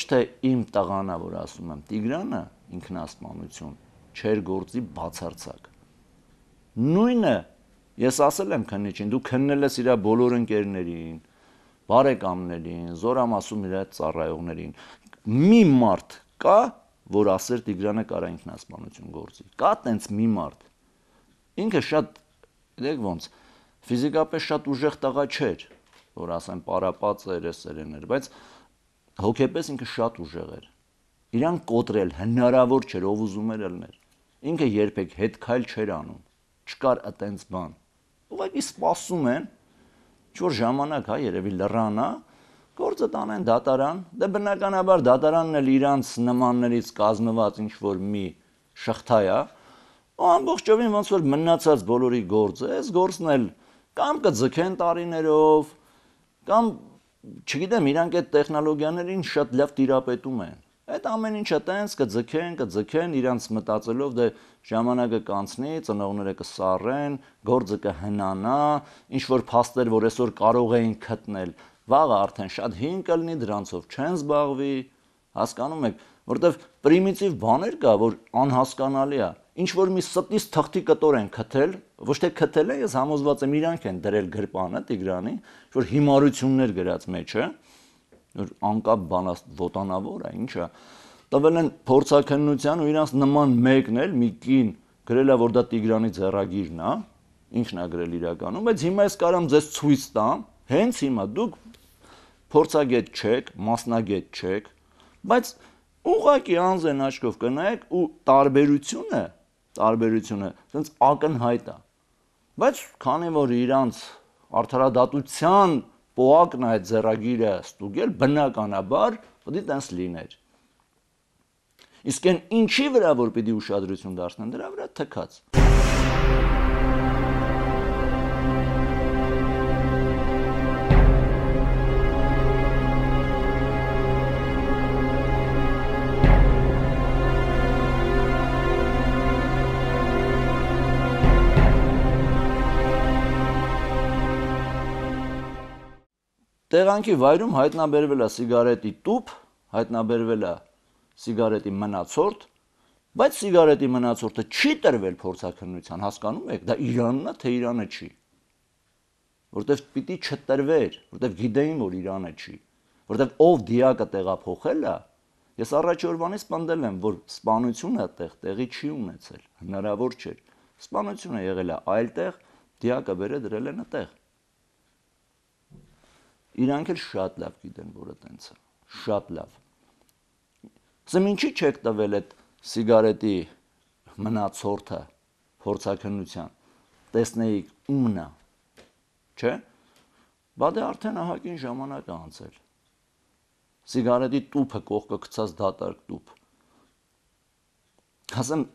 թե իմ տղանա, որ ասում եմ, Տիգրանը ինքնասպանություն չեր գործի բացարձակ։ Նույնը ես ասել եմ քննիչին, դու քննել ես իր բոլոր ընկերներին, բարեկամներին, զորամասում իր ծառայողներին։ Մի մարդ կա, որ ասեր Տիգրանը կարա ինքնասպանություն գործի։ Կա տենց մի մարդ։ Ինքը շատ, գիտեք ոնց, ֆիզիկապես շատ ուժեղ տղա չէր, որ ասեմ պարապած էր, էսերեն էր, բայց հոգեպես ինքը շատ ուժեղ էր։ Իրան կոտրել հնարավոր չէր, ով ուզում էր ելներ։ Ինքը երբեք հետ քայլ չէր անում։ Չկար այտենց բան։ Ուղղակի սպասում են, ինչ-որ ժամանակ, երևի լռանա, գործը տանեն դատարան, դե բնականաբար դատարանն էլ իրանց նմաններից կազմված ինչ-որ մի շղթա է, ու ամբողջովին ոնց որ մնացած բոլորի գործը, այս գործն էլ կամ կձգեն տարիներով, կամ չգիտեմ, իրանք այդ տեխնոլոգիաներին շատ լավ տիրապետում են։ Այդ ամեն ինչը տենց կձգեն իրանց մտածելով, դե ժամանակը կանցնի, ծնողները կսառեն, գործը կհնանա, ինչ որ փաստեր, որ այսօր կարող էին գտնել, վաղը արդեն շատ հին կլինի, դրանցով չեն զբաղվի, հասկանում եք, որտեվ պրիմիտիվ բաներ կա, որ անհասկանալի է։ Ինչ որ մի ստից թղթի կտոր են քթել, ոչ թե քթել են, ես համոզված եմ իրանք են դրել գրպանը Տիգրանի, որ հիմարություններ գրած մեջը, որ անկապ բանա ոտանավոր է, ինչ է, տվել են փորձաքննության ու իրանց նման մեկն էլ մի կին գրել է, որ դա Տիգրանի ձեռագիրն է, ինքն է գրել իրականում, բայց հիմա ես կարամ ձեզ ցույց տամ, հենց հիմա դուք փորձագետ չեք, մասնագետ չեք, բայց ուղղակի անձեն աչքով կնայեք ու տարբերությունը ցենց ակնհայտ է։ Բայց քանի որ իրանց արդարադատության պոակն է այդ ձեռագիրը ստուգել, բնականաբար պետք է տենց լիներ։ Իսկ այն ինչի վրա որ պիտի ուշադրություն դարձնեն, դրա վրա թքած։ Տեղանքի վայրում հայտնաբերվել է սիգարետի տուփ, հայտնաբերվել է սիգարետի մնացորդ, բայց սիգարետի մնացորդը չի տրվել փորձաքննության, հասկանում եք, դա Իրանն է, թե Իրանը չի։ Որտեվ պիտի չտրվեր, որտեվ գիտեին, որ Իրանը չի, որտեվ ով դիակը տեղափոխել է, ես առաջ օրվանից պնդել եմ, որ սպանությունը տեղի չի ունեցել, հնարավոր չէր։ Սպանությունը եղել է այլ տեղ, դիակը բերել դրել են այդտեղ։ Իրանք էլ շատ լավ գիտեն, որ այտենց է, շատ լավ։ Ասեմ ինչի չեք տվել այդ սիգարետի մնացորդը փորձաքննության, տեսնեիք ումն է, չէ՞։ Բա դե արդեն ահագին ժամանակ է անցել։ Սիգարետի տուփը կողքը գցած դատարկ տուփ։ Ասեմ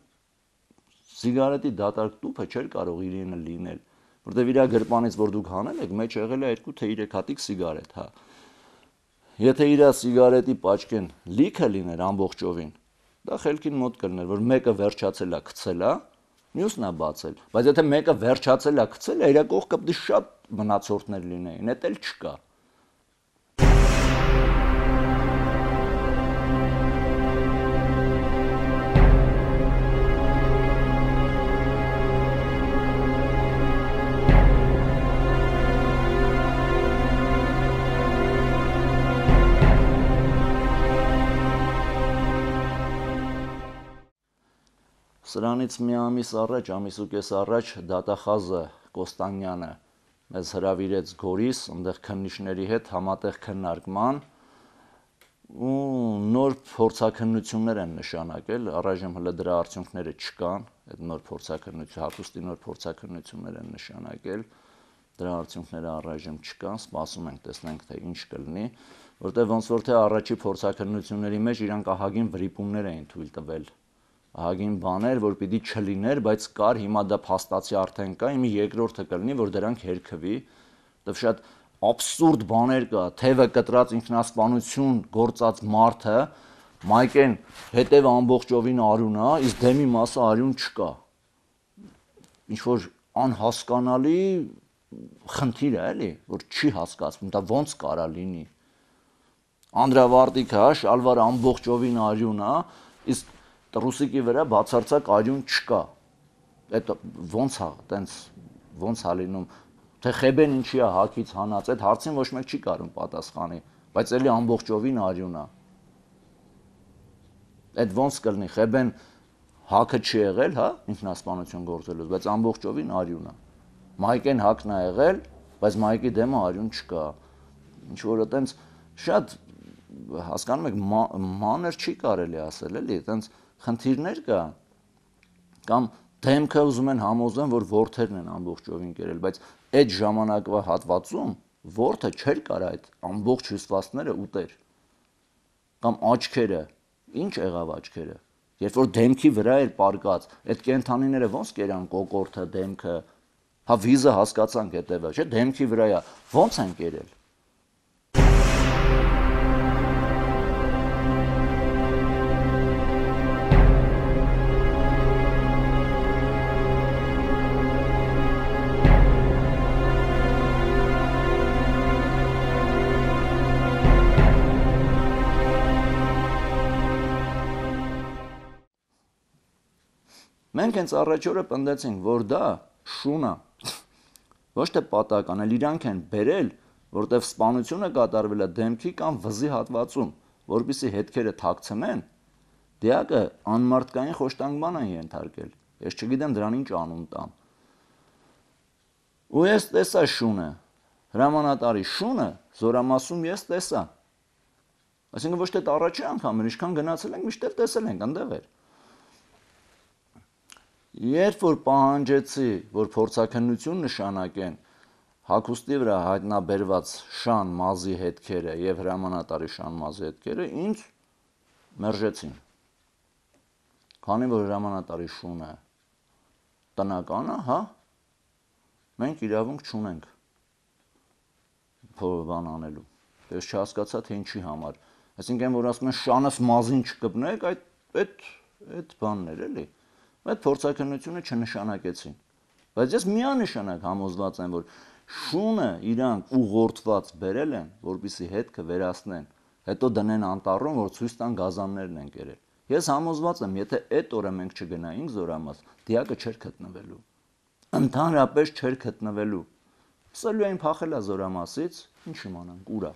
սիգարետի դատարկ տուփը չէր կարող իրենը լինել, որտեվ իր գրպանից որ դուք հանել եք, մեջ եղել է 2 թե 3 հատիկ սիգարետ, հա։ Եթե իր սիգարետի պաճկեն լիքը լիներ ամբողջովին, դա խելքին մոտ կլիներ, որ մեկը վերջացել է գցել է, մյուսն է բացել, բայց եթե մեկը վերջացել է գցել է, իր կողքը պետք է շատ մնացորդներ լինեին, դա էլ չկա։ Սրանից մի ամիս առաջ, ամիս ու կես առաջ դատախազը Կոստանյանը մեզ հրավիրեց Գորիս, այնտեղ քննիչների հետ համատեղ քննարկման ու նոր փորձաքննություններ են նշանակել, առայժմ հələ դրա արդյունքները չկան, այդ նոր փորձաքննություն, հագուստի նոր փորձաքննություններ են նշանակել, դրա արդյունքները առայժմ չկան, սպասում ենք տեսնենք թե ինչ կլինի, որտեղ ոնց որ թե առաջի փորձաքննությունների մեջ իրանք ահագին վրիպումներ էին թույլ տվել։ Ահագին բաներ, որ պիտի չլիներ, բայց կար, հիմա դա փաստացի արդեն կա, իմի երկրորդը կլինի, որ դրանք հերքվի, դեռ շատ աբսուրդ բաներ կա, թևը կտրած ինքնասպանություն գործած մարդը, մայկեն հետև ամբողջովին արյուն է, իսկ դեմի մասը արյուն չկա։ Ինչ որ անհասկանալի խնդիր է, էլի, որ չի հասկացվում, դա ոնց կարա լինի։ Անդրավարտիքը, հա, շալվարը ամբողջովին արյուն է, իսկ տրուսիկի վրա բացարձակ արյուն չկա։ Այդ ոնց է, տենց ոնց է լինում, թե Խեբեն ինչի է հակից հանած, այդ հարցին ոչ մեկ չի կարող պատասխանի, բայց էլի ամբողջովին արյուն է։ Այդ ոնց կլինի, Խեբեն հակը չի եղել, հա, ինքնասպանություն գործելուց, բայց ամբողջովին արյուն է։ Մայկեն հակն է եղել, բայց Մայկի դեմը արյուն չկա։ Ինչ որ այտենց շատ հասկանում եք, մանր չի կարելի ասել, էլի, այտենց խնդիրներ կա, կամ դեմքը ուզում են համոզեն, որ որդերն են ամբողջովին կերել, բայց այդ ժամանակվա հատվածում որդը չէր կարող այդ ամբողջ հյուսվածքները ուտեր։ Կամ աչքերը, ինչ եղավ աչքերը, երբ որ դեմքի վրա էր պարկած, այդ կենթանիները ոնց կերան կոկորդը, դեմքը, հա վիզը հասկացանք հետևը, չէ, դեմքի վրա է, ոնց են կերել։ Մենք հենց առաջ օրը պնդեցինք, որ դա շուն է, ոչ թե պատական, այլ իրանք են բերել, որտեվ սպանությունը կատարվել է դեմքի կամ վզի հատվածում, որպեսզի հետքերը թաքցնեն, դիակը անմարդկային խոշտանգման են ենթարկել։ Ես չգիտեմ դրան ինչ անուն տամ։ Ու ես տեսա շունը, հրամանատարի շունը Զորամասում ես տեսա։ Այսինքն ոչ թե առաջի անգամ, ինչքան գնացել ենք, միշտ տեսել ենք, այնտեղ էր։ Երբ որ պահանջեցի, որ փորձաքննություն նշանակեն հագուստի վրա հայտնաբերված շան մազի հետքերը եւ հրամանատարի շան մազի հետքերը, ինձ մերժեցին։ Քանի որ հրամանատարի շունը տնական է, հա, մենք իրավունք չունենք բան անելու։ Ես չհասկացա, թե ինչի համար։ Այսինքն որ ասում են շանը մազին չկպնեք, այդ բանն էր էլի։ Այդ փորձաքննությունը չնշանակեցին, բայց ես միանշանակ համոզված եմ, որ շունը իրանք ուղղորդված բերել են, որպեսզի հետքը վերացնեն, հետո դնեն անտառում, որ ցույց տան գազաններն են կերել։ Ես համոզված եմ, եթե այդ օրը մենք չգնայինք Զորամաս, դիակը չէր գտնվելու, ընդհանրապես չէր գտնվելու։ Սելուային փախել է Զորամասից, ինչ իմանանք, ուրա,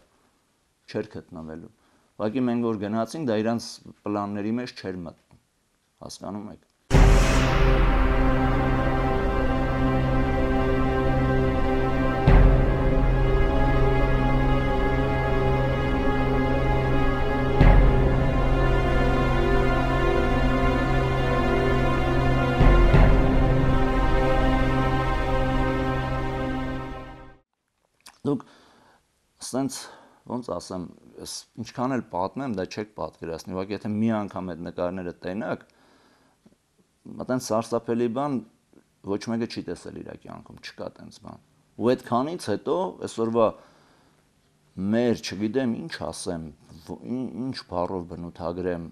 չէր գտնվելու։ Ուղղակի մենք որ գնացինք, դա իրանց պլանների մեջ չէր մտնում, հասկանում եք։ Դուք ասենց ոնց ասեմ, ինչքան էլ պատմեմ, դա չեք պատկերացնի, ուղղակի եթե մի անգամ այդ նկարները տենաք, այտենց սարսափելի բան ոչ մեկը չի տեսել իր կյանքում, չկա տենց բան։ Ու այդքանից հետո այսօրվա մեր, չգիտեմ ինչ ասեմ, ինչ բառով բնութագրեմ,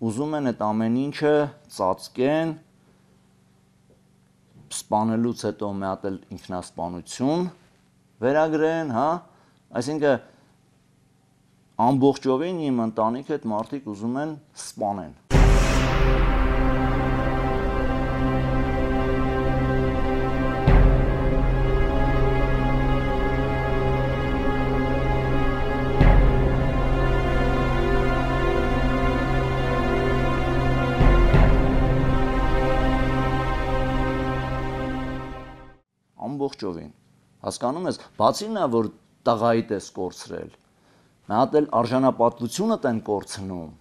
ուզում են այդ ամեն ինչը ծածկեն, սպանելուց հետո մի հատ էլ ինքնասպանություն վերագրեն, հա, այսինքն ամբողջովին իմ ընտանիքը այդ մարդիկ ուզում են սպանեն։ Ամբողջովին, հասկանում ես, բացի նա, որ տղայիդ ես կորցրել, մի հատ էլ արժանապատվությունդ են կորցնում,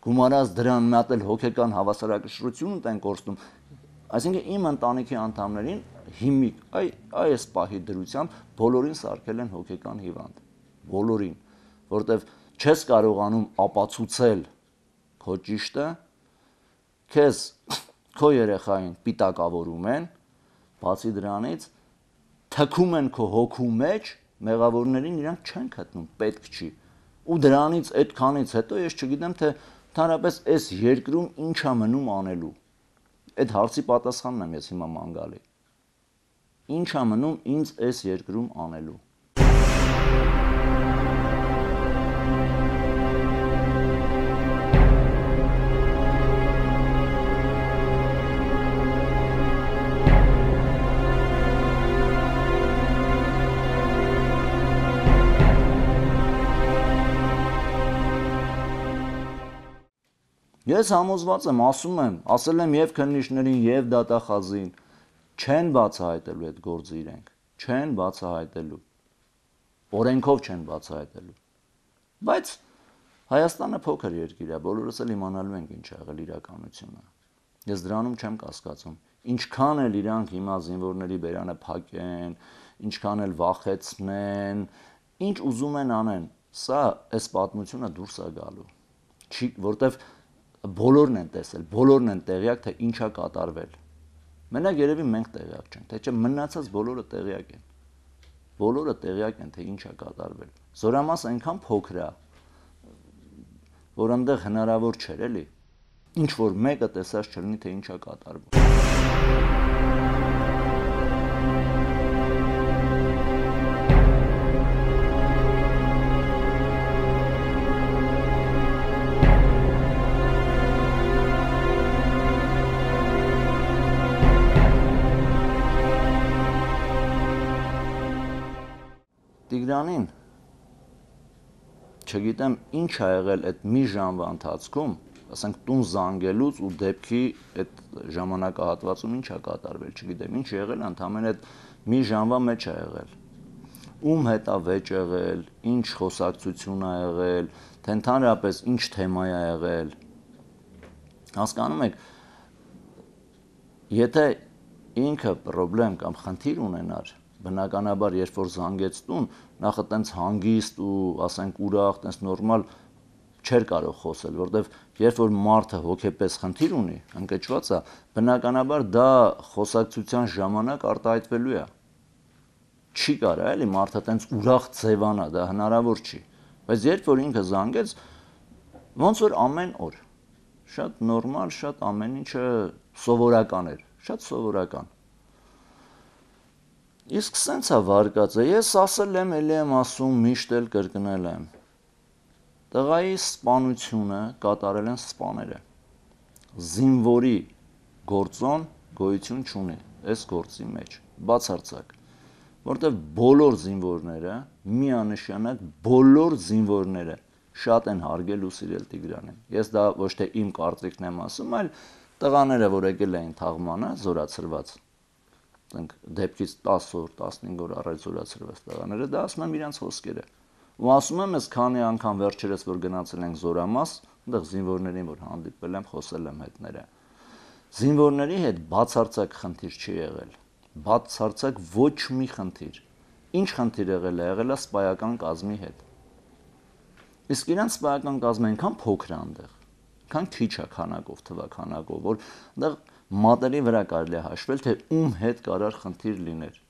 գումարած դրան մի հատ էլ հոգեկան հավասարակշռությունդ են կորցնում, այսինքն իմ ընտանիքի անդամներին հիմիկ, այս պահի դրությամբ բոլորին սարքել են հոգեկան հիվանդ, բոլորին, որտեվ չես կարողանում ապացուցել քո ճիշտը, քեզ քո երեխային պիտակավորում են, բացի դրանից թքում են քո հոգու մեջ, մեղավորներին իրանք չեն գտնում, պետք չի։ Ու դրանից այդքանից հետո ես չգիտեմ, թե ընդհանրապես այս երկրում ինչ է մնում անելու։ Այդ հարցի պատասխանն եմ ես հիմա ման գալի։ Ինչ է մնում ինձ այս երկրում անելու։ Ես համոզված եմ, ասել եմ եւ քննիչներին, եւ դատախազին, չեն բացահայտելու այդ գործը իրենք, չեն բացահայտելու, օրենքով չեն բացահայտելու, բայց Հայաստանը փոքր երկիր է, բոլորս էլ իմանալու ենք ինչ ա եղել իրականությունը, ես դրանում չեմ կասկածում, ինչքան էլ իրանք հիմա զինվորների բերանը փակեն, ինչքան էլ վախեցնեն, ինչ ուզում են անեն, սա այս պատմությունը դուրս է գալու, որտեվ բոլորն են տեսել, բոլորն են տեղյակ, թե ինչ է կատարվել, մենակ երևի մենք տեղյակ չենք, թե չէ մնացած բոլորը տեղյակ են, թե ինչ է կատարվել, Զորամասը այնքան փոքր է, որ այնտեղ հնարավոր չէր էլի, ինչ որ մեկը տեսած չլինի, թե ինչ է կատարվում։ Տիգրանին չգիտեմ ինչ ա եղել այդ մի ժամվա ընթացքում, ասենք տուն զանգելուց ու դեպքի այդ ժամանակահատվածում ինչ ա կատարվել, չգիտեմ, ինչ եղել, ընդամենը այդ մի ժամվա մեջ ա եղել։ Ում հետ ա վեճ եղել, ինչ խոսակցություն ա եղել, թե ընդհանրապես ինչ թեմա ա եղել։ Հասկանում եք, եթե ինքը պրոբլեմ կամ խնդիր ունենար, բնականաբար երբ որ զանգեց տուն, նախ այտենց հանգիստ ու ասենք ուրախ, այտենց նորմալ չէր կարող խոսել, որտեվ երբ որ մարդը հոգեպես խնդիր ունի, ընկճված է, բնականաբար դա խոսակցության ժամանակ արտահայտվելու է։ Չի կարա էլի մարդը այտենց ուրախ ձևանա, դա հնարավոր չի։ Բայց երբ որ ինքը զանգեց, ոնց որ ամեն օր, շատ նորմալ, շատ ամեն ինչը սովորական էր, շատ սովորական։ Իսկ սենց է վարկածը, ես ասել եմ, էլի եմ ասում, միշտ էլ կրկնել եմ։ Տղայի սպանությունը կատարել են սպաները։ Զինվորի գործոն գոյություն չունի այս գործի մեջ, բացարձակ։ Որտեվ բոլոր զինվորները, միանշանակ բոլոր զինվորները շատ են հարգել ու սիրել Տիգրանին։ Ես դա ոչ թե իմ կարծիքն եմ ասում, այլ տղաները, որ եկել էին թաղմանը, զորացրված, դեպքից 10 օր, 15 օր առաջ զորացրված տղաները, դա ասում եմ իրանց խոսքերը։ Ու ասում եմ, ես քանի անգամ վերջերս որ գնացել ենք Զորամաս, այնտեղ զինվորներին որ հանդիպել եմ, խոսել եմ հետները։ Զինվորների հետ բացարձակ խնդիր չի եղել։ Բացարձակ ոչ մի խնդիր։ Ինչ խնդիր եղել է սպայական կազմի հետ։ Իսկ իրանց սպայական կազմը այնքան փոքր է այնտեղ, այնքան քիչ է քանակով, թվականակով, որ այնտեղ մատերի վրա կարելի է հաշվել, թե ում հետ կարար խնդիր լիներ։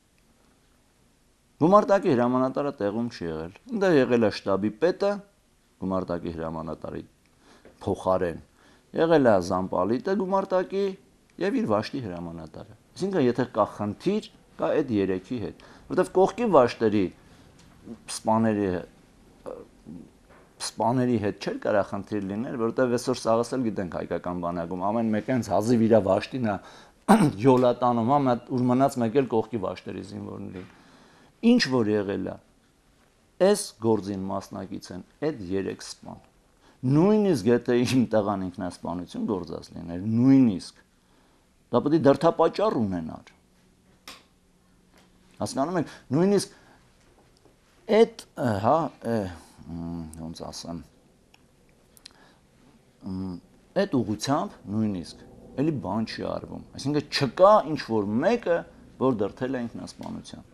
Գումարտակի հրամանատարը տեղում չի եղել։ Այնտեղ եղել է շտաբի պետը, գումարտակի հրամանատարի փոխարեն, եղել է զամպալիտը գումարտակի եւ իր վաշտի հրամանատարը։ Այսինքն եթե կա խնդիր, կա այդ երեքի հետ, որովհետեւ կողքի վաշտերի սպաների հետ չէր կարա խնդիր լիներ, որովհետեւ այսօր սաղս էլ գիտենք հայկական բանակում ամեն մեկը հենց հազիվ իր վաշտին է յոլատանում, հա, ուր մնաց մեկ էլ կողքի վաշտերի զինվորներին։ Ինչ որ եղել է, այս գործին մասնակից են այդ 3 սպան։ Նույնիսկ եթե իմ տղան ինքնասպանություն գործած լիներ, նույնիսկ դա պետք է դրդապատճառ ունենար։ Հասկանում եք, նույնիսկ այդ, հա, ոնց ասեմ, այդ ուղղությամբ նույնիսկ էլի բան չի արվում։ Այսինքն չկա ինչ որ մեկը, որ դրդել է ինքնասպանության։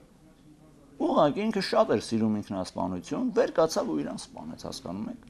Ուղղակի ինքը շատ էր սիրում ինքնասպանություն, վեր կացավ ու իրան սպանեց, հասկանում եք։